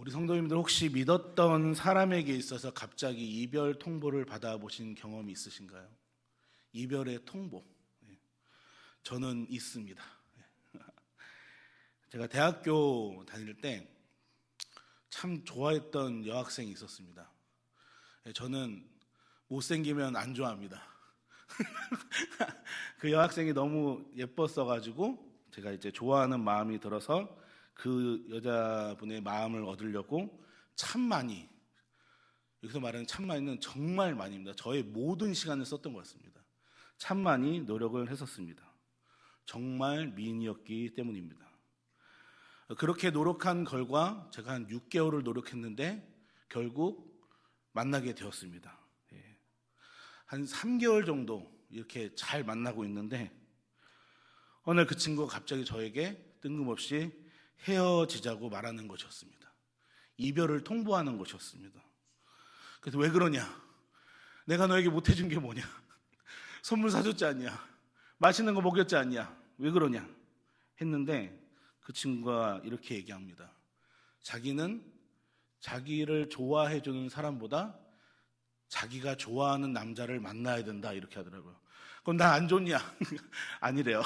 우리 성도님들 혹시 믿었던 사람에게 있어서 갑자기 이별 통보를 받아보신 경험이 있으신가요? 이별의 통보. 저는 있습니다. 제가 대학교 다닐 때 참 좋아했던 여학생이 있었습니다. 저는 못생기면 안 좋아합니다. 그 여학생이 너무 예뻤어가지고 제가 이제 좋아하는 마음이 들어서 그 여자분의 마음을 얻으려고 참 많이, 여기서 말하는 참 많이는 정말 많이입니다. 저의 모든 시간을 썼던 것 같습니다. 참 많이 노력을 했었습니다. 정말 미인이었기 때문입니다. 그렇게 노력한 결과 제가 한 6개월을 노력했는데 결국 만나게 되었습니다. 한 3개월 정도 이렇게 잘 만나고 있는데 어느 날 그 친구가 갑자기 저에게 뜬금없이 헤어지자고 말하는 것이었습니다. 이별을 통보하는 것이었습니다. 그래서 왜 그러냐? 내가 너에게 못해준 게 뭐냐? 선물 사줬지 않냐? 맛있는 거 먹였지 않냐? 왜 그러냐? 했는데 그 친구가 이렇게 얘기합니다. 자기는 자기를 좋아해주는 사람보다 자기가 좋아하는 남자를 만나야 된다 이렇게 하더라고요. 그럼 난 안 좋냐? 아니래요.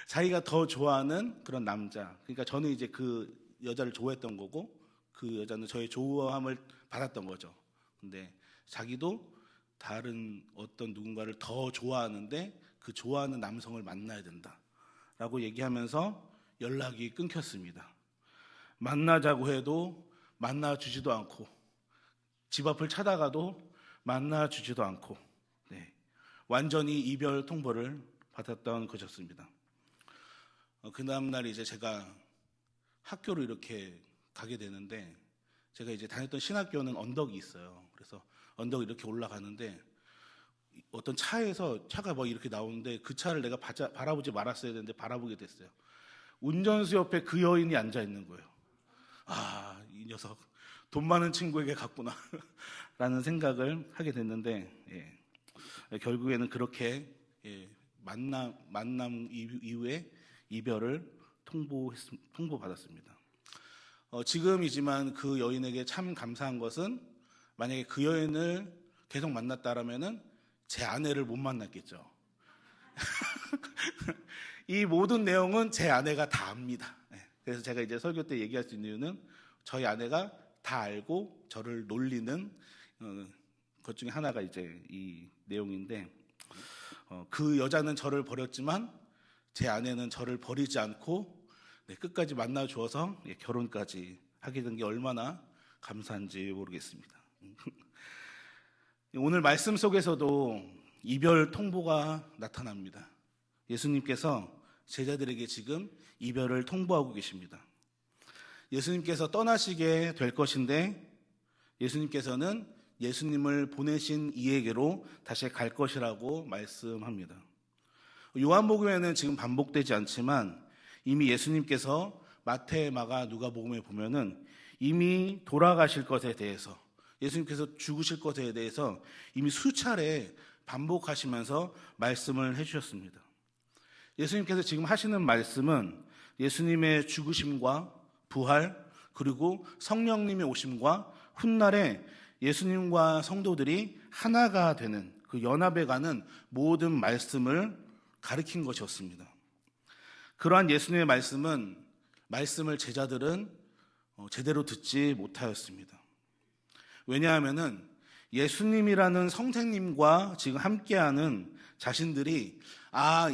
자기가 더 좋아하는 그런 남자. 그러니까 저는 이제 그 여자를 좋아했던 거고 그 여자는 저의 좋아함을 받았던 거죠. 근데 자기도 다른 어떤 누군가를 더 좋아하는데 그 좋아하는 남성을 만나야 된다라고 얘기하면서 연락이 끊겼습니다. 만나자고 해도 만나주지도 않고 집 앞을 찾아가도 만나주지도 않고 완전히 이별 통보를 받았던 것이었습니다. 그 다음날 이제 제가 학교로 이렇게 가게 되는데 제가 이제 다녔던 신학교는 언덕이 있어요. 그래서 언덕 이렇게 올라가는데 어떤 차에서 차가 뭐 이렇게 나오는데 그 차를 내가 바라보지 말았어야 되는데 바라보게 됐어요. 운전수 옆에 그 여인이 앉아 있는 거예요. 아, 이 녀석 돈 많은 친구에게 갔구나 라는 생각을 하게 됐는데 결국에는 그렇게 만남 이후에 이별을 통보받았습니다. 지금이지만 그 여인에게 참 감사한 것은 만약에 그 여인을 계속 만났다라면은 제 아내를 못 만났겠죠. 이 모든 내용은 제 아내가 다 압니다. 그래서 제가 이제 설교 때 얘기할 수 있는 이유는 저희 아내가 다 알고 저를 놀리는 것 중에 하나가 이제 이 내용인데 그 여자는 저를 버렸지만 제 아내는 저를 버리지 않고 끝까지 만나주어서 결혼까지 하게 된 게 얼마나 감사한지 모르겠습니다. 오늘 말씀 속에서도 이별 통보가 나타납니다. 예수님께서 제자들에게 지금 이별을 통보하고 계십니다. 예수님께서 떠나시게 될 것인데 예수님께서는 예수님을 보내신 이에게로 다시 갈 것이라고 말씀합니다. 요한복음에는 지금 반복되지 않지만 이미 예수님께서 마태, 마가, 누가복음에 보면은 이미 돌아가실 것에 대해서 예수님께서 죽으실 것에 대해서 이미 수차례 반복하시면서 말씀을 해주셨습니다. 예수님께서 지금 하시는 말씀은 예수님의 죽으심과 부활 그리고 성령님의 오심과 훗날에 예수님과 성도들이 하나가 되는 그 연합에 가는 모든 말씀을 가르친 것이었습니다. 그러한 예수님의 말씀을 제자들은 제대로 듣지 못하였습니다. 왜냐하면은 예수님이라는 선생님과 지금 함께하는 자신들이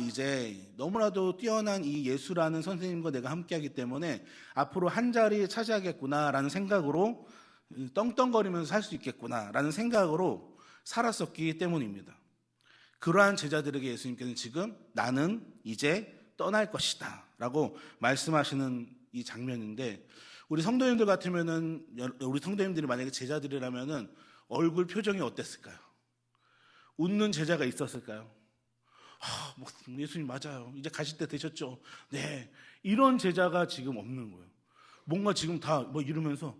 이제 너무나도 뛰어난 이 예수라는 선생님과 내가 함께하기 때문에 앞으로 한 자리 차지하겠구나라는 생각으로 떵떵거리면서 살 수 있겠구나라는 생각으로 살았었기 때문입니다. 그러한 제자들에게 예수님께서는 지금 나는 이제 떠날 것이다 라고 말씀하시는 이 장면인데 우리 성도님들 같으면은 우리 성도님들이 만약에 제자들이라면은 얼굴 표정이 어땠을까요? 웃는 제자가 있었을까요? 예수님 맞아요. 이제 가실 때 되셨죠? 네. 이런 제자가 지금 없는 거예요. 뭔가 지금 다 이러면서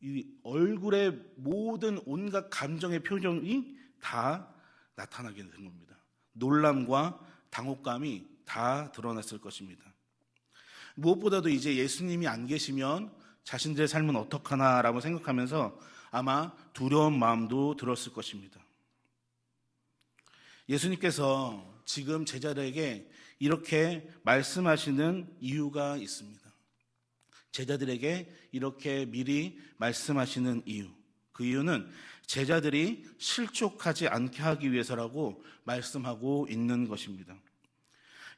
이 얼굴의 모든 온갖 감정의 표정이 다 나타나게 된 겁니다. 놀람과 당혹감이 다 드러났을 것입니다. 무엇보다도 이제 예수님이 안 계시면 자신들의 삶은 어떡하나라고 생각하면서 아마 두려운 마음도 들었을 것입니다. 예수님께서 지금 제자들에게 이렇게 말씀하시는 이유가 있습니다. 제자들에게 이렇게 미리 말씀하시는 이유, 그 이유는 제자들이 실족하지 않게 하기 위해서라고 말씀하고 있는 것입니다.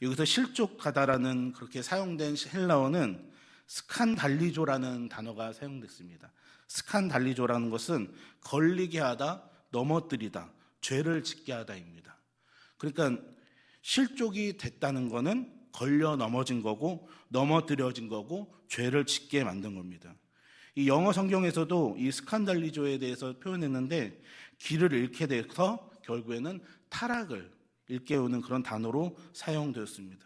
여기서 실족하다라는 그렇게 사용된 헬라어는 스칸달리조라는 단어가 사용됐습니다. 스칸달리조라는 것은 걸리게 하다, 넘어뜨리다, 죄를 짓게 하다입니다. 그러니까 실족이 됐다는 것은 걸려 넘어진 거고 넘어뜨려진 거고 죄를 짓게 만든 겁니다. 이 영어 성경에서도 이 스칸달리조에 대해서 표현했는데 길을 잃게 돼서 결국에는 타락을 일깨우는 그런 단어로 사용되었습니다.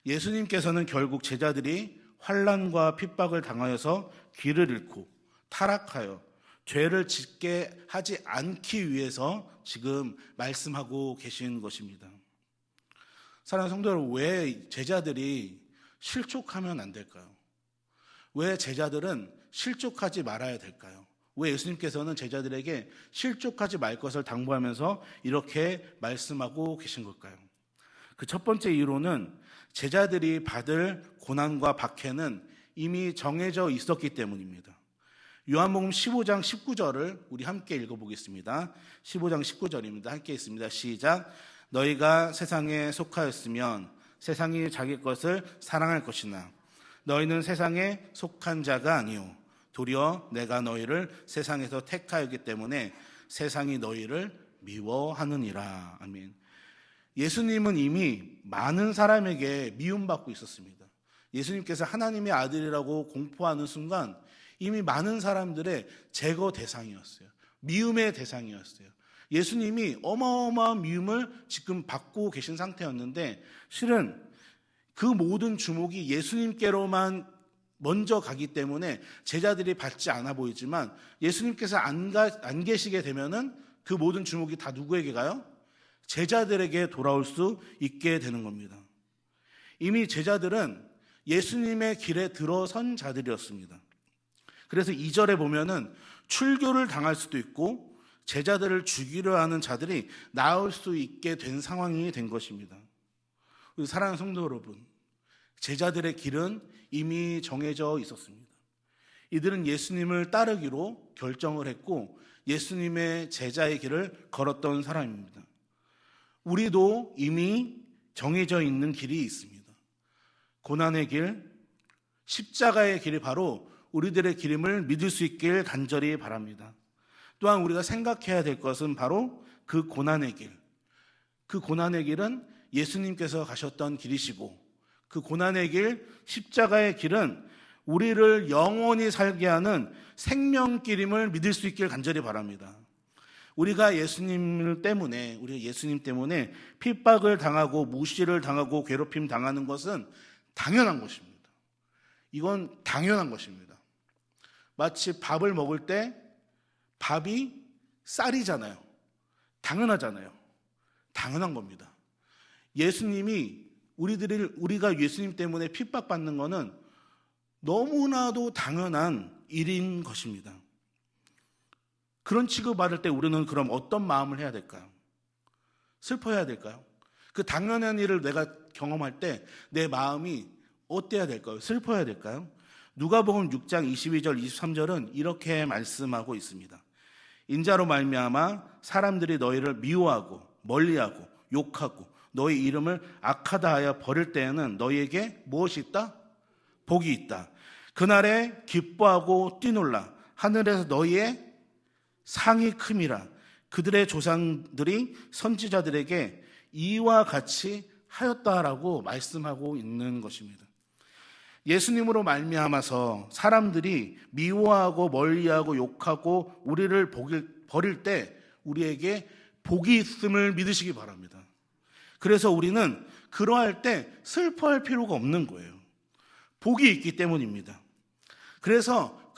예수님께서는 결국 제자들이 환난과 핍박을 당하여서 길을 잃고 타락하여 죄를 짓게 하지 않기 위해서 지금 말씀하고 계신 것입니다. 사랑하는 성도 여러분, 왜 제자들이 실족하면 안 될까요? 왜 제자들은 실족하지 말아야 될까요? 왜 예수님께서는 제자들에게 실족하지 말 것을 당부하면서 이렇게 말씀하고 계신 걸까요? 그 첫 번째 이유로는 제자들이 받을 고난과 박해는 이미 정해져 있었기 때문입니다. 요한복음 15장 19절을 우리 함께 읽어보겠습니다. 15장 19절입니다. 함께 있습니다. 시작. 너희가 세상에 속하였으면 세상이 자기 것을 사랑할 것이나 너희는 세상에 속한 자가 아니오 도리어 내가 너희를 세상에서 택하였기 때문에 세상이 너희를 미워하느니라. 아멘. 예수님은 이미 많은 사람에게 미움받고 있었습니다. 예수님께서 하나님의 아들이라고 공포하는 순간 이미 많은 사람들의 제거 대상이었어요. 미움의 대상이었어요. 예수님이 어마어마한 미움을 지금 받고 계신 상태였는데 실은 그 모든 주목이 예수님께로만 먼저 가기 때문에 제자들이 받지 않아 보이지만 예수님께서 안 계시게 되면은 그 모든 주목이 다 누구에게 가요? 제자들에게 돌아올 수 있게 되는 겁니다. 이미 제자들은 예수님의 길에 들어선 자들이었습니다. 그래서 2절에 보면은 출교를 당할 수도 있고 제자들을 죽이려 하는 자들이 나올 수 있게 된 상황이 된 것입니다. 사랑하는 성도 여러분, 제자들의 길은 이미 정해져 있었습니다. 이들은 예수님을 따르기로 결정을 했고 예수님의 제자의 길을 걸었던 사람입니다. 우리도 이미 정해져 있는 길이 있습니다. 고난의 길, 십자가의 길이 바로 우리들의 길임을 믿을 수 있길 간절히 바랍니다. 또한 우리가 생각해야 될 것은 바로 그 고난의 길. 그 고난의 길은 예수님께서 가셨던 길이시고 그 고난의 길, 십자가의 길은 우리를 영원히 살게 하는 생명길임을 믿을 수 있길 간절히 바랍니다. 우리가 예수님 때문에 핍박을 당하고 무시를 당하고 괴롭힘 당하는 것은 당연한 것입니다. 이건 당연한 것입니다. 마치 밥을 먹을 때 밥이 쌀이잖아요. 당연하잖아요. 당연한 겁니다. 우리가 예수님 때문에 핍박받는 것은 너무나도 당연한 일인 것입니다. 그런 취급받을 때 우리는 그럼 어떤 마음을 해야 될까요? 슬퍼해야 될까요? 그 당연한 일을 내가 경험할 때 내 마음이 어때야 될까요? 슬퍼해야 될까요? 누가복음 6장 22절 23절은 이렇게 말씀하고 있습니다. 인자로 말미암아 사람들이 너희를 미워하고 멀리하고 욕하고 너희 이름을 악하다 하여 버릴 때에는 너희에게 무엇이 있다? 복이 있다. 그날에 기뻐하고 뛰놀라. 하늘에서 너희의 상이 큼이라. 그들의 조상들이 선지자들에게 이와 같이 하였다라고 말씀하고 있는 것입니다. 예수님으로 말미암아서 사람들이 미워하고 멀리하고 욕하고 우리를 버릴 때 우리에게 복이 있음을 믿으시기 바랍니다. 그래서 우리는 그러할 때 슬퍼할 필요가 없는 거예요. 복이 있기 때문입니다. 그래서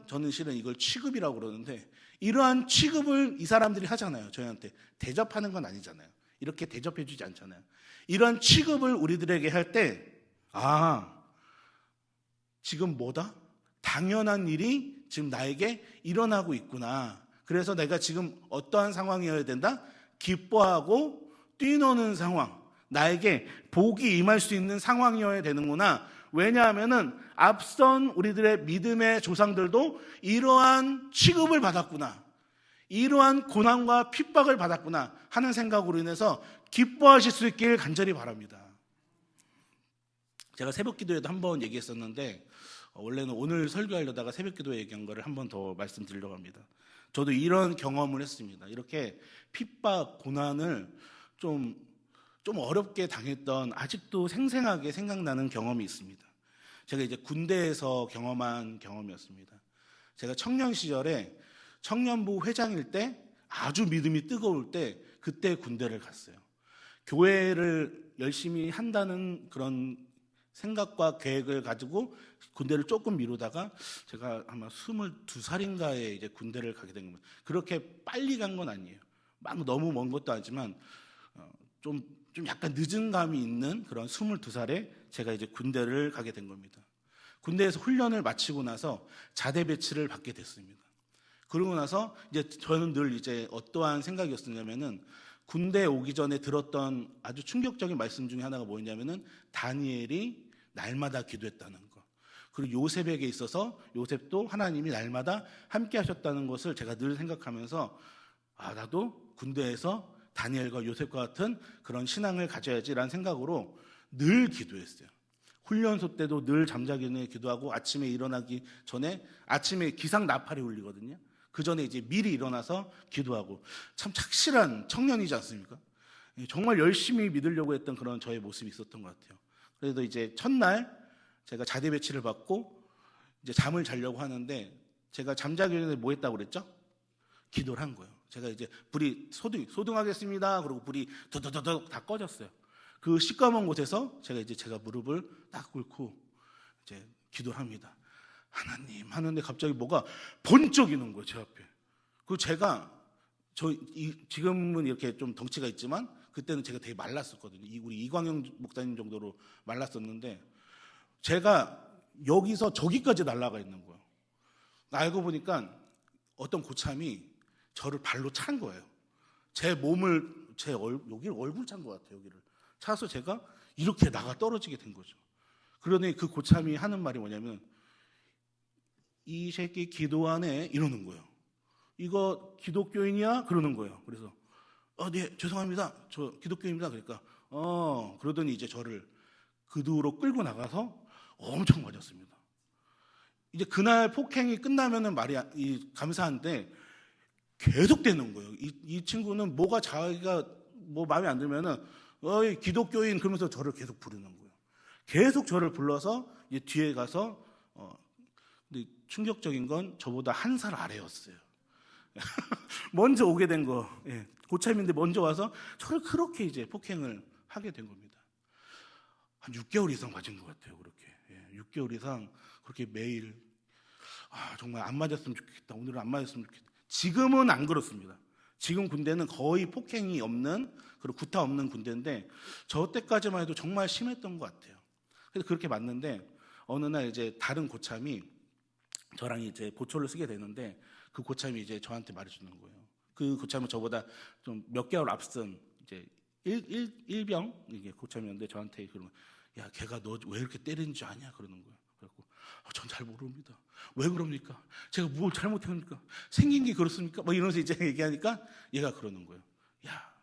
저는 실은 이걸 취급이라고 그러는데 이러한 취급을 이 사람들이 하잖아요. 저희한테 대접하는 건 아니잖아요. 이렇게 대접해 주지 않잖아요. 이러한 취급을 우리들에게 할 때 지금 뭐다? 당연한 일이 지금 나에게 일어나고 있구나. 그래서 내가 지금 어떠한 상황이어야 된다? 기뻐하고 뛰노는 상황, 나에게 복이 임할 수 있는 상황이어야 되는구나. 왜냐하면은 앞선 우리들의 믿음의 조상들도 이러한 취급을 받았구나, 이러한 고난과 핍박을 받았구나 하는 생각으로 인해서 기뻐하실 수 있길 간절히 바랍니다. 제가 새벽 기도에도 한번 얘기했었는데, 원래는 오늘 설교하려다가 새벽 기도에 얘기한 거를 한 번 더 말씀드리려고 합니다. 저도 이런 경험을 했습니다. 이렇게 핍박, 고난을 좀 어렵게 당했던, 아직도 생생하게 생각나는 경험이 있습니다. 제가 이제 군대에서 경험한 경험이었습니다. 제가 청년 시절에 청년부 회장일 때, 아주 믿음이 뜨거울 때, 그때 군대를 갔어요. 교회를 열심히 한다는 그런 생각과 계획을 가지고 군대를 조금 미루다가 제가 아마 22살인가에 이제 군대를 가게 된 겁니다. 그렇게 빨리 간 건 아니에요. 막 너무 먼 것도 아니지만 좀 약간 늦은 감이 있는 그런 22살에 제가 이제 군대를 가게 된 겁니다. 군대에서 훈련을 마치고 나서 자대 배치를 받게 됐습니다. 그러고 나서 이제 저는 늘 이제 어떠한 생각이었었냐면은, 군대 오기 전에 들었던 아주 충격적인 말씀 중에 하나가 뭐였냐면은 다니엘이 날마다 기도했다는 거. 그리고 요셉에게 있어서 요셉도 하나님이 날마다 함께 하셨다는 것을 제가 늘 생각하면서, 나도 군대에서 다니엘과 요셉과 같은 그런 신앙을 가져야지라는 생각으로 늘 기도했어요. 훈련소 때도 늘 잠자기 전에 기도하고, 아침에 일어나기 전에, 아침에 기상 나팔이 울리거든요. 그 전에 이제 미리 일어나서 기도하고, 참 착실한 청년이지 않습니까? 정말 열심히 믿으려고 했던 그런 저의 모습이 있었던 것 같아요. 그래도 이제 첫날 제가 자대 배치를 받고 이제 잠을 자려고 하는데, 제가 잠자기 전에 뭐 했다고 그랬죠? 기도를 한 거예요. 제가 이제 불이 소등하겠습니다. 그리고 불이 더더더더 다 꺼졌어요. 그 시꺼먼 곳에서 제가 무릎을 딱 꿇고 이제 기도를 합니다. 하나님 하는데 갑자기 뭐가 번쩍이는 거예요, 제 앞에. 그 제가 지금은 이렇게 좀 덩치가 있지만 그때는 제가 되게 말랐었거든요. 우리 이광영 목사님 정도로 말랐었는데, 제가 여기서 저기까지 날아가 있는 거예요. 알고 보니까 어떤 고참이 저를 발로 찬 거예요. 제 몸을, 여기를 얼굴 찬 것 같아요. 여기를 차서 제가 이렇게 나가 떨어지게 된 거죠. 그러니 그 고참이 하는 말이 뭐냐면, 이 새끼 기도하네 이러는 거예요. 이거 기독교인이야? 그러는 거예요. 그래서 네, 죄송합니다. 저 기독교인입니다. 그러니까 그러더니 이제 저를 그두로 끌고 나가서 엄청 맞았습니다. 이제 그날 폭행이 끝나면은 감사한데 계속 되는 거예요. 이 친구는 뭐가 자기가 뭐 마음에 안 들면은 기독교인 그러면서 저를 계속 부르는 거예요. 계속 저를 불러서 이제 뒤에 가서 근데 충격적인 건 저보다 한 살 아래였어요. 먼저 오게 된 거, 고참인데 먼저 와서 저를 그렇게 이제 폭행을 하게 된 겁니다. 한 6개월 이상 맞은 것 같아요. 그렇게 6개월 이상 그렇게 매일 정말 안 맞았으면 좋겠다. 오늘은 안 맞았으면 좋겠다. 지금은 안 그렇습니다. 지금 군대는 거의 폭행이 없는, 그리고 구타 없는 군대인데, 저 때까지만 해도 정말 심했던 것 같아요. 그래서 그렇게 맞는데 어느 날 이제 다른 고참이 저랑 이제 보초를 쓰게 되는데, 그 고참이 이제 저한테 말해주는 거예요. 그 고참은 저보다 좀 몇 개월 앞선 이제 일병 이게 고참이었는데, 저한테 그러면, 야, 걔가 너 왜 이렇게 때리는 줄 아냐? 그러는 거예요. 그래갖고 전 잘 모릅니다. 왜 그럽니까? 제가 뭘 잘못했습니까? 생긴 게 그렇습니까? 뭐 이러면서 이제 얘기하니까 얘가 그러는 거예요. 야,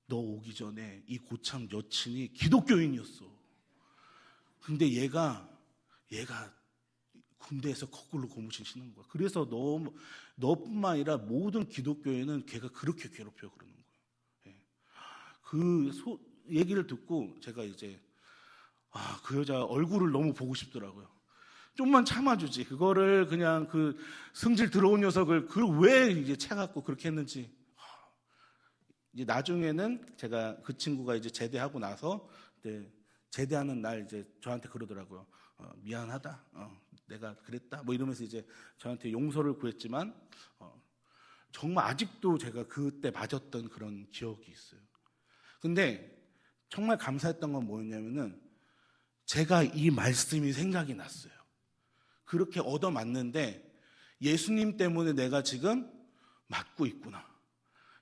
너 오기 전에 이 고참 여친이 기독교인이었어. 근데 얘가 군대에서 거꾸로 고무신 신는 거야. 그래서 너뿐만 아니라 모든 기독교인은 걔가 그렇게 괴롭혀 그러는 거예요. 그 얘기를 듣고 제가 이제 그 여자 얼굴을 너무 보고 싶더라고요. 좀만 참아주지. 그거를 그냥 그 성질 들어온 녀석을 왜 이제 채갖고 그렇게 했는지. 이제 나중에는 제가 그 친구가 이제 제대하고 나서 제대하는 날 이제 저한테 그러더라고요. 미안하다. 내가 그랬다. 뭐 이러면서 이제 저한테 용서를 구했지만 정말 아직도 제가 그때 맞았던 그런 기억이 있어요. 근데 정말 감사했던 건 뭐였냐면은, 제가 이 말씀이 생각이 났어요. 그렇게 얻어맞는데 예수님 때문에 내가 지금 맞고 있구나.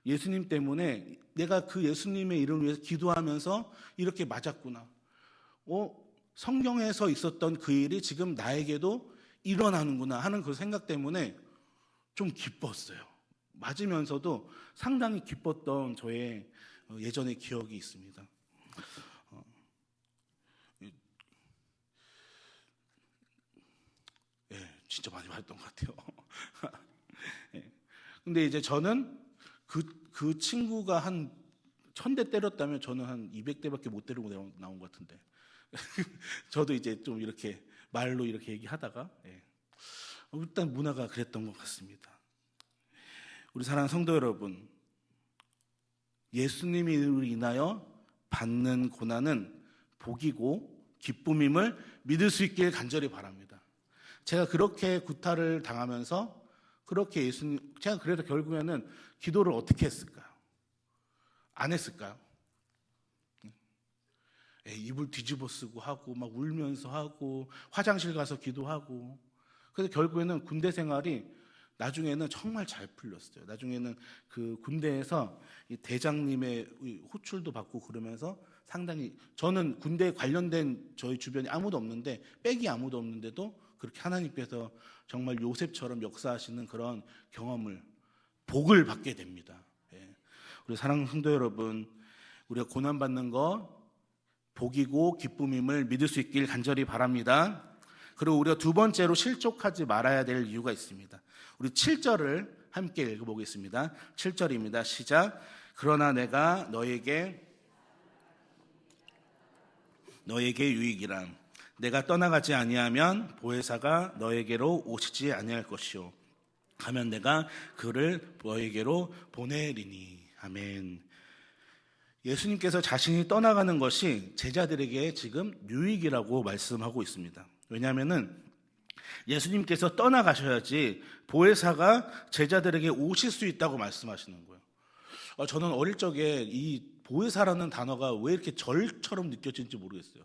예수님 때문에 내가 그 예수님의 이름을 위해서 기도하면서 이렇게 맞았구나. 성경에서 있었던 그 일이 지금 나에게도 일어나는구나 하는 그 생각 때문에 좀 기뻤어요. 맞으면서도 상당히 기뻤던 저의 예전의 기억이 있습니다. 진짜 많이 맞았던 것 같아요. 근데 이제 저는 그 친구가 한 1000대 때렸다면 저는 한 200대밖에 못 때리고 나온 것 같은데. 저도 이제 좀 이렇게 말로 이렇게 얘기하다가 일단 문화가 그랬던 것 같습니다. 우리 사랑하는 성도 여러분, 예수님이 인하여 받는 고난은 복이고 기쁨임을 믿을 수 있길 간절히 바랍니다. 제가 그렇게 구타를 당하면서 그렇게 제가 그래서 결국에는 기도를 어떻게 했을까요? 안 했을까요? 입을 뒤집어 쓰고 하고 막 울면서 하고 화장실 가서 기도하고. 그래서 결국에는 군대 생활이 나중에는 정말 잘 풀렸어요. 나중에는 그 군대에서 이 대장님의 호출도 받고 그러면서 상당히, 저는 군대에 관련된 저희 주변에 아무도 없는데, 백이 아무도 없는데도 그렇게 하나님께서 정말 요셉처럼 역사하시는 그런 경험을, 복을 받게 됩니다. 우리 사랑하는 성도 여러분, 우리가 고난받는 거 복이고 기쁨임을 믿을 수 있길 간절히 바랍니다. 그리고 우리가 두 번째로 실족하지 말아야 될 이유가 있습니다. 우리 7절을 함께 읽어보겠습니다. 7절입니다. 시작. 그러나 내가 너에게 유익이라. 내가 떠나가지 아니하면 보혜사가 너에게로 오시지 아니할 것이요. 가면 내가 그를 너에게로 보내리니. 아멘. 예수님께서 자신이 떠나가는 것이 제자들에게 지금 유익이라고 말씀하고 있습니다. 왜냐하면은 예수님께서 떠나가셔야지 보혜사가 제자들에게 오실 수 있다고 말씀하시는 거예요. 저는 어릴 적에 이 보혜사라는 단어가 왜 이렇게 절처럼 느껴지는지 모르겠어요.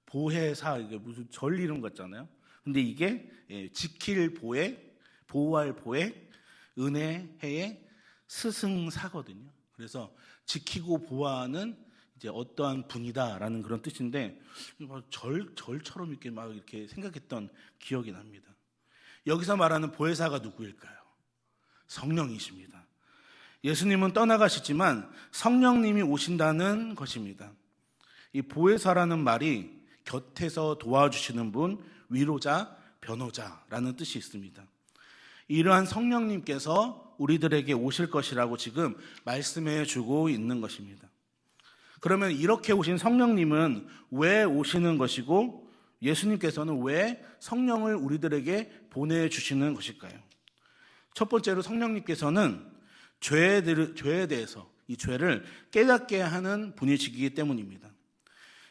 보혜사, 이게 무슨 절 이름 같잖아요. 근데 이게 지킬 보혜, 보호할 보혜, 은혜의 스승사거든요. 그래서 지키고 보호하는 이제 어떠한 분이다라는 그런 뜻인데, 절처럼 이렇게 막 이렇게 생각했던 기억이 납니다. 여기서 말하는 보혜사가 누구일까요? 성령이십니다. 예수님은 떠나가시지만 성령님이 오신다는 것입니다. 이 보혜사라는 말이 곁에서 도와주시는 분, 위로자, 변호자라는 뜻이 있습니다. 이러한 성령님께서 우리들에게 오실 것이라고 지금 말씀해 주고 있는 것입니다. 그러면 이렇게 오신 성령님은 왜 오시는 것이고, 예수님께서는 왜 성령을 우리들에게 보내주시는 것일까요? 첫 번째로 성령님께서는 죄에 대해서 이 죄를 깨닫게 하는 분이시기 때문입니다.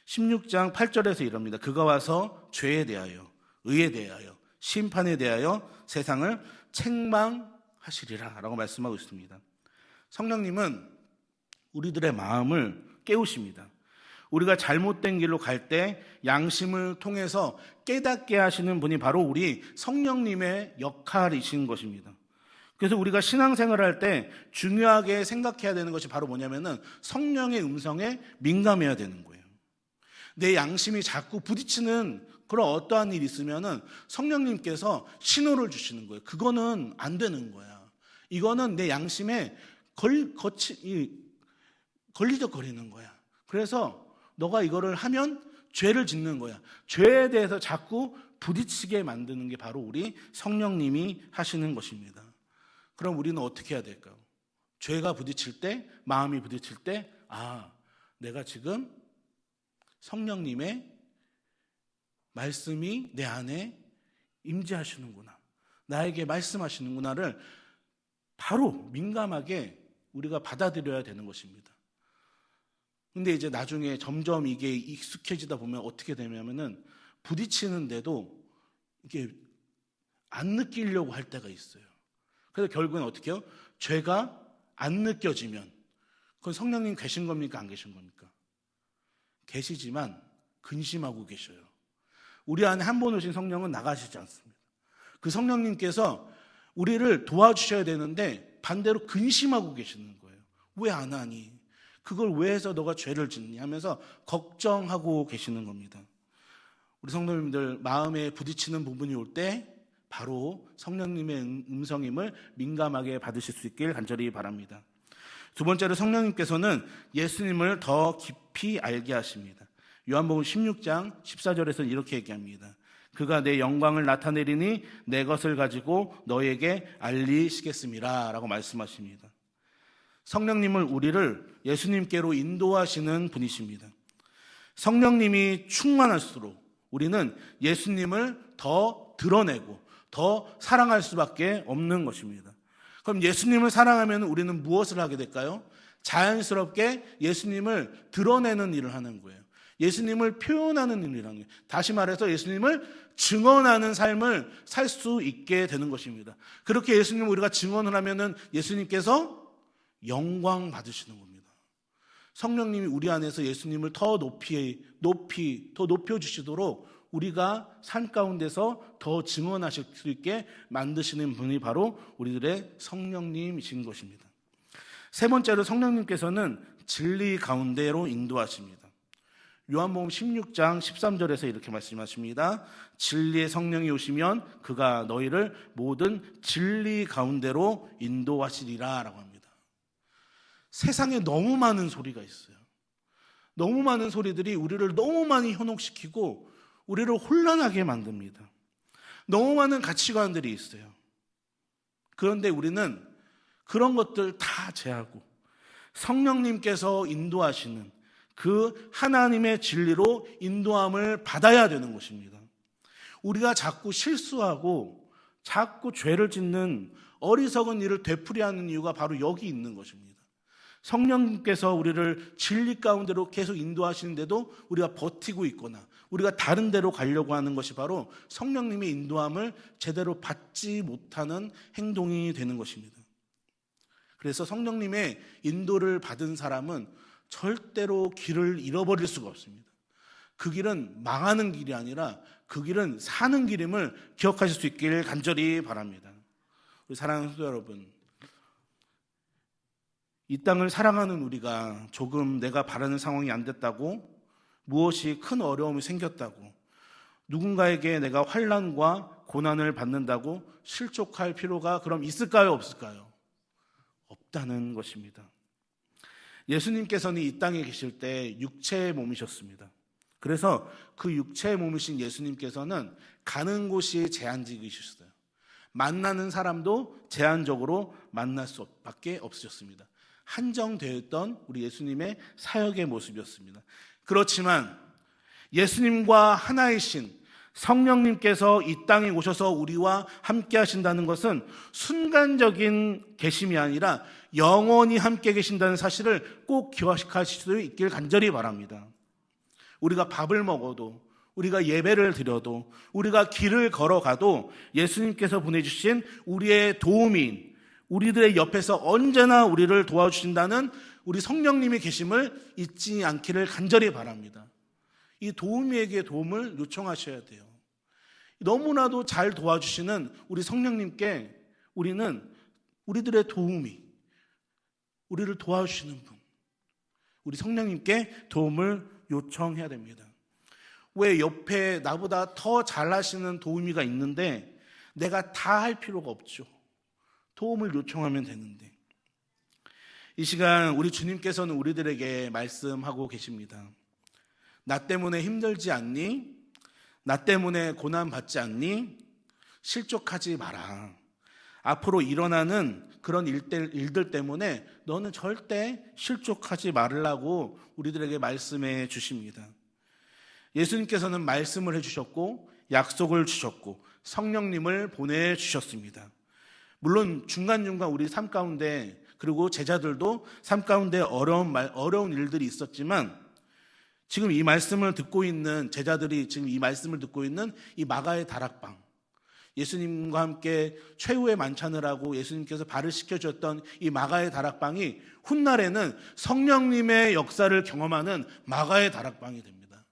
16장 8절에서 이럽니다. 그가 와서 죄에 대하여, 의에 대하여, 심판에 대하여 세상을 책망하시리라 라고 말씀하고 있습니다. 성령님은 우리들의 마음을 깨우십니다. 우리가 잘못된 길로 갈 때 양심을 통해서 깨닫게 하시는 분이 바로 우리 성령님의 역할이신 것입니다. 그래서 우리가 신앙생활을 할 때 중요하게 생각해야 되는 것이 바로 뭐냐면은 성령의 음성에 민감해야 되는 거예요. 내 양심이 자꾸 부딪히는 그런 어떠한 일이 있으면은 성령님께서 신호를 주시는 거예요. 그거는 안 되는 거야. 이거는 내 양심에 걸리적거리는 거야. 그래서 너가 이거를 하면 죄를 짓는 거야. 죄에 대해서 자꾸 부딪히게 만드는 게 바로 우리 성령님이 하시는 것입니다. 그럼 우리는 어떻게 해야 될까요? 죄가 부딪힐 때, 마음이 부딪힐 때, 내가 지금 성령님의 말씀이 내 안에 임재하시는구나, 나에게 말씀하시는구나를 바로 민감하게 우리가 받아들여야 되는 것입니다. 근데 이제 나중에 점점 이게 익숙해지다 보면 어떻게 되냐면은 부딪히는데도 이게 안 느끼려고 할 때가 있어요. 그래서 결국엔 어떻게 해요? 죄가 안 느껴지면 그건 성령님 계신 겁니까? 안 계신 겁니까? 계시지만 근심하고 계셔요. 우리 안에 한 번 오신 성령은 나가시지 않습니다. 그 성령님께서 우리를 도와주셔야 되는데 반대로 근심하고 계시는 거예요. 왜 안 하니? 그걸 왜 해서 너가 죄를 짓니? 하면서 걱정하고 계시는 겁니다. 우리 성도님들 마음에 부딪히는 부분이 올 때 바로 성령님의 음성임을 민감하게 받으실 수 있길 간절히 바랍니다. 두 번째로 성령님께서는 예수님을 더 깊이 알게 하십니다. 요한복음 16장 14절에서 이렇게 얘기합니다. 그가 내 영광을 나타내리니 내 것을 가지고 너에게 알리시겠음이라 라고 말씀하십니다. 성령님을 우리를 예수님께로 인도하시는 분이십니다. 성령님이 충만할수록 우리는 예수님을 더 드러내고 더 사랑할 수밖에 없는 것입니다. 그럼 예수님을 사랑하면 우리는 무엇을 하게 될까요? 자연스럽게 예수님을 드러내는 일을 하는 거예요. 예수님을 표현하는 일을 하는 거예요. 다시 말해서 예수님을 증언하는 삶을 살 수 있게 되는 것입니다. 그렇게 예수님을 우리가 증언을 하면은 예수님께서 영광 받으시는 겁니다. 성령님이 우리 안에서 예수님을 더 더 높여주시도록 우리가 삶 가운데서 더 증언하실 수 있게 만드시는 분이 바로 우리들의 성령님이신 것입니다. 세 번째로 성령님께서는 진리 가운데로 인도하십니다. 요한복음 16장 13절에서 이렇게 말씀하십니다. 진리의 성령이 오시면 그가 너희를 모든 진리 가운데로 인도하시리라 라고 합니다. 세상에 너무 많은 소리가 있어요. 너무 많은 소리들이 우리를 너무 많이 현혹시키고 우리를 혼란하게 만듭니다. 너무 많은 가치관들이 있어요. 그런데 우리는 그런 것들 다 제하고 성령님께서 인도하시는 그 하나님의 진리로 인도함을 받아야 되는 것입니다. 우리가 자꾸 실수하고 자꾸 죄를 짓는 어리석은 일을 되풀이하는 이유가 바로 여기 있는 것입니다. 성령님께서 우리를 진리 가운데로 계속 인도하시는데도 우리가 버티고 있거나 우리가 다른 데로 가려고 하는 것이 바로 성령님의 인도함을 제대로 받지 못하는 행동이 되는 것입니다. 그래서 성령님의 인도를 받은 사람은 절대로 길을 잃어버릴 수가 없습니다. 그 길은 망하는 길이 아니라 그 길은 사는 길임을 기억하실 수 있기를 간절히 바랍니다. 우리 사랑하는 성도 여러분, 이 땅을 사랑하는 우리가 조금 내가 바라는 상황이 안 됐다고, 무엇이 큰 어려움이 생겼다고, 누군가에게 내가 환난과 고난을 받는다고 실족할 필요가 그럼 있을까요, 없을까요? 없다는 것입니다. 예수님께서는 이 땅에 계실 때 육체의 몸이셨습니다. 그래서 그 육체의 몸이신 예수님께서는 가는 곳이 제한적이셨어요. 만나는 사람도 제한적으로 만날 수밖에 없으셨습니다. 한정되었던 우리 예수님의 사역의 모습이었습니다. 그렇지만 예수님과 하나이신 성령님께서 이 땅에 오셔서 우리와 함께 하신다는 것은 순간적인 계심이 아니라 영원히 함께 계신다는 사실을 꼭 기억하실 수 있길 간절히 바랍니다. 우리가 밥을 먹어도, 우리가 예배를 드려도, 우리가 길을 걸어가도 예수님께서 보내주신 우리의 도우미인, 우리들의 옆에서 언제나 우리를 도와주신다는 우리 성령님의 계심을 잊지 않기를 간절히 바랍니다. 이 도우미에게 도움을 요청하셔야 돼요. 너무나도 잘 도와주시는 우리 성령님께 우리는 우리들의 도우미, 우리를 도와주시는 분, 우리 성령님께 도움을 요청해야 됩니다. 왜 옆에 나보다 더 잘하시는 도우미가 있는데 내가 다 할 필요가 없죠. 도움을 요청하면 되는데. 이 시간 우리 주님께서는 우리들에게 말씀하고 계십니다. 나 때문에 힘들지 않니? 나 때문에 고난받지 않니? 실족하지 마라. 앞으로 일어나는 그런 일들 때문에 너는 절대 실족하지 말라고 우리들에게 말씀해 주십니다. 예수님께서는 말씀을 해주셨고 약속을 주셨고 성령님을 보내주셨습니다. 물론 중간중간 우리 삶 가운데, 그리고 제자들도 삶 가운데 어려운 일들이 있었지만, 지금 이 말씀을 듣고 있는 제자들이 지금 이 말씀을 듣고 있는 이 마가의 다락방, 예수님과 함께 최후의 만찬을 하고 예수님께서 발을 씻겨주었던 이 마가의 다락방이 훗날에는 성령님의 역사를 경험하는 마가의 다락방이 됩니다.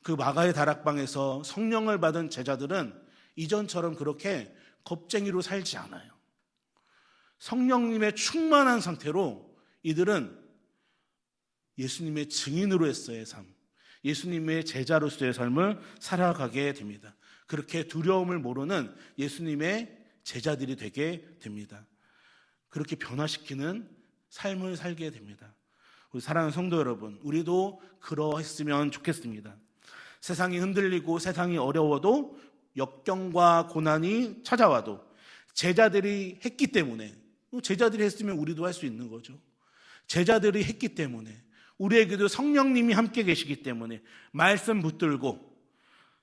그 마가의 다락방에서 성령을 받은 제자들은 이전처럼 그렇게 겁쟁이로 살지 않아요. 성령님의 충만한 상태로 이들은 예수님의 증인으로서의 삶, 예수님의 제자로서의 삶을 살아가게 됩니다. 그렇게 두려움을 모르는 예수님의 제자들이 되게 됩니다. 그렇게 변화시키는 삶을 살게 됩니다. 우리 사랑하는 성도 여러분, 우리도 그러했으면 좋겠습니다. 세상이 흔들리고 세상이 어려워도 역경과 고난이 찾아와도 제자들이 했기 때문에, 제자들이 했으면 우리도 할 수 있는 거죠. 제자들이 했기 때문에, 우리에게도 성령님이 함께 계시기 때문에 말씀 붙들고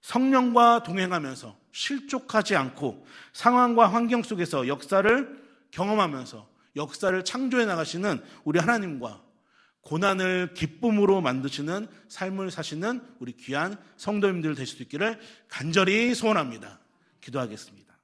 성령과 동행하면서 실족하지 않고 상황과 환경 속에서 역사를 경험하면서 역사를 창조해 나가시는 우리 하나님과 고난을 기쁨으로 만드시는 삶을 사시는 우리 귀한 성도님들 될 수 있기를 간절히 소원합니다. 기도하겠습니다.